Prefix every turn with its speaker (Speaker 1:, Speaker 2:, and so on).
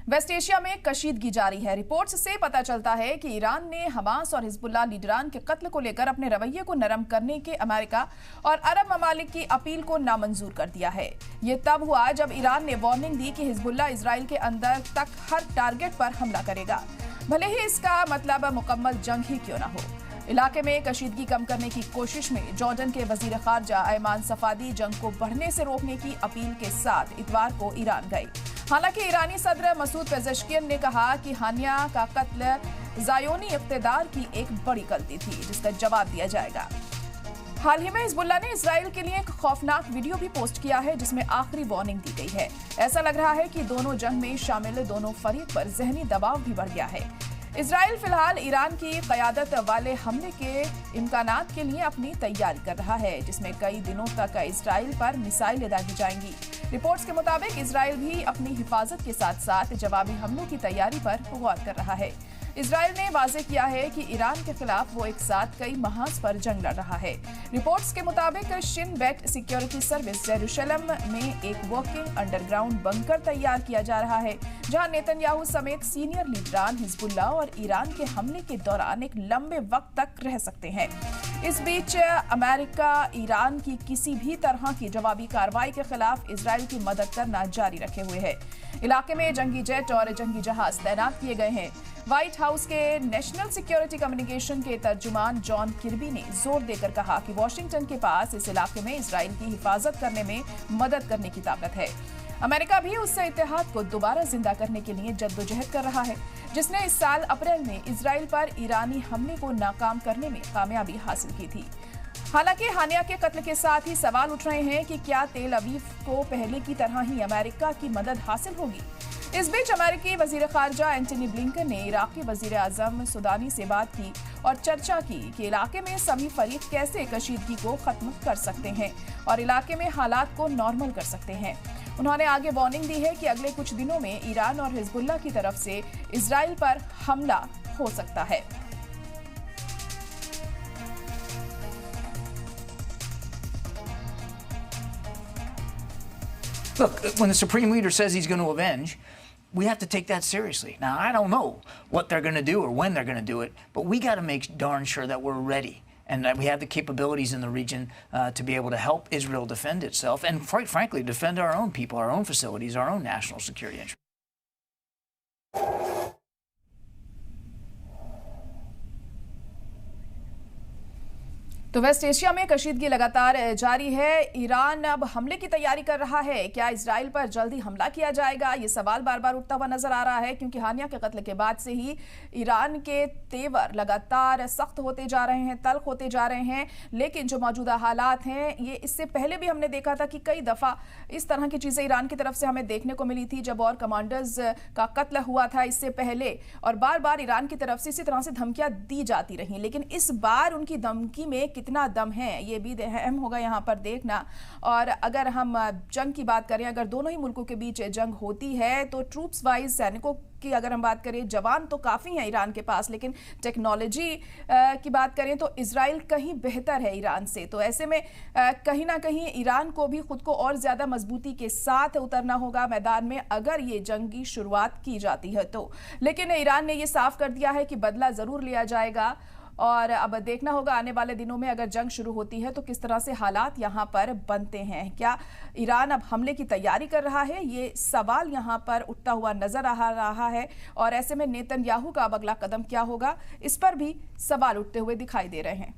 Speaker 1: Waste Asia में कशीदगी जारी है। रिपोर्ट्स से पता चलता है कि ईरान ने हमास और हिजबुल्लाह लीडरान के कत्ल को लेकर अपने रवैये को नरम करने के अमेरिका और अरब ममालिक की अपील को नामंजूर कर दिया है। ये तब हुआ जब ईरान ने वार्निंग दी कि हिजबुल्लाह इजराइल के अंदर तक हर टारगेट पर हमला करेगा, भले ही इसका मतलब मुकम्मल जंग ही क्यों न हो। इलाके में कशीदगी कम करने की कोशिश में जॉर्डन के वजीर खारजा अयमान सफादी जंग को बढ़ने से रोकने की अपील के साथ इतवार को ईरान गए। हालांकि ईरानी सदर मसूद पेजेश्कियन ने कहा कि हानिया का कत्ल ज़ायोनी इक़्तिदार की एक बड़ी गलती थी जिसका जवाब दिया जाएगा। हाल ही में हिजबुल्लाह ने इजराइल के लिए एक खौफनाक वीडियो भी पोस्ट किया है जिसमें आखिरी वार्निंग दी गई है। ऐसा लग रहा है कि दोनों जंग में शामिल दोनों फरीक पर ज़हनी दबाव भी बढ़ गया है। इजराइल फिलहाल ईरान की क़यादत वाले हमले के इम्कानात के लिए अपनी तैयारी कर रहा है, जिसमें कई दिनों तक इजराइल पर मिसाइलें दागी जाएंगी। रिपोर्ट्स के मुताबिक इजराइल भी अपनी हिफाजत के साथ साथ जवाबी हमलों की तैयारी पर गौर कर रहा है। इजराइल ने वाज़ेह किया है कि ईरान के खिलाफ वो एक साथ कई महाज पर जंग लड़ रहा है। रिपोर्ट्स के मुताबिक Shin Bet security service Jerusalem में एक वर्किंग अंडरग्राउंड बंकर तैयार किया जा रहा है, जहां नेतन्याहू समेत सीनियर लीडरान हिजबुल्लाह और ईरान के हमले के दौरान एक लंबे वक्त तक रह सकते हैं। इस बीच अमेरिका ईरान की किसी भी तरह की जवाबी कार्रवाई के खिलाफ इजराइल की मदद करना जारी रखे हुए है। इलाके में जंगी जेट और जंगी जहाज तैनात किए गए हैं। व्हाइट हाउस के नेशनल सिक्योरिटी कम्युनिकेशन के तर्जुमान जॉन किर्बी ने जोर देकर कहा कि वॉशिंगटन के पास इस इलाके में इजराइल की हिफाजत करने में मदद करने की ताकत है। अमेरिका भी उस इत्तेहाद को दोबारा जिंदा करने के लिए जद्दोजहद कर रहा है, जिसने इस साल अप्रैल में इजराइल पर ईरानी हमले को नाकाम करने में कामयाबी हासिल की थी। हालांकि हानिया के कत्ल के साथ ही सवाल उठ रहे हैं कि क्या तेल अवीव को पहले की तरह ही अमेरिका की मदद हासिल होगी। इस बीच अमेरिकी वजीर खारजा एंटनी ब्लिंकन ने इराकी वजीर आजम सुदानी से बात की और चर्चा की कि इलाके में सभी फरीक कैसे कशीदगी को खत्म कर सकते हैं और इलाके में हालात को नॉर्मल कर सकते हैं। उन्होंने आगे वार्निंग दी है कि अगले कुछ दिनों में ईरान और हिजबुल्लाह की तरफ से इजराइल पर हमला हो सकता है।
Speaker 2: Look, when the Supreme Leader says he's going to avenge, we have to take that seriously. Now, I don't know what they're going to do or when they're going to do it, but we got to make darn sure that we're ready and that we have the capabilities in the region to be able to help Israel defend itself and, quite frankly, defend our own people, our own facilities, our own national security interests.
Speaker 1: तो waste Asia में कशीदगी लगातार जारी है। Iran अब हमले की तैयारी कर रहा है। क्या इजराइल पर जल्दी हमला किया जाएगा, ये सवाल बार बार उठता हुआ नजर आ रहा है, क्योंकि हानिया के कत्ल के बाद से ही ईरान के तेवर लगातार सख्त होते जा रहे हैं, तल्ख होते जा रहे हैं। लेकिन जो मौजूदा हालात हैं, ये इससे पहले भी हमने देखा था कि कई दफ़ा इस तरह की चीज़ें ईरान की तरफ से हमें देखने को मिली थी जब और कमांडर्स का कत्ल हुआ था इससे पहले, और बार बार ईरान की तरफ से इसी तरह से धमकियाँ दी जाती रहीं। लेकिन इस बार उनकी धमकी में कितना दम है ये भी अहम होगा यहाँ पर देखना। और अगर हम जंग की बात करें, अगर दोनों ही मुल्कों के बीच जंग होती है तो ट्रूप्स वाइज सैनिकों की अगर हम बात करें, जवान तो काफ़ी हैं ईरान के पास, लेकिन टेक्नोलॉजी की बात करें तो इजराइल कहीं बेहतर है ईरान से। तो ऐसे में कहीं ना कहीं ईरान को भी खुद को और ज़्यादा मजबूती के साथ उतरना होगा मैदान में अगर ये जंग की शुरुआत की जाती है तो। लेकिन ईरान ने ये साफ कर दिया है कि बदला ज़रूर लिया जाएगा और अब देखना होगा आने वाले दिनों में अगर जंग शुरू होती है तो किस तरह से हालात यहाँ पर बनते हैं। क्या ईरान अब हमले की तैयारी कर रहा है, ये सवाल यहाँ पर उठता हुआ नजर आ रहा है। और ऐसे में नेतन्याहू का अब अगला कदम क्या होगा, इस पर भी सवाल उठते हुए दिखाई दे रहे हैं।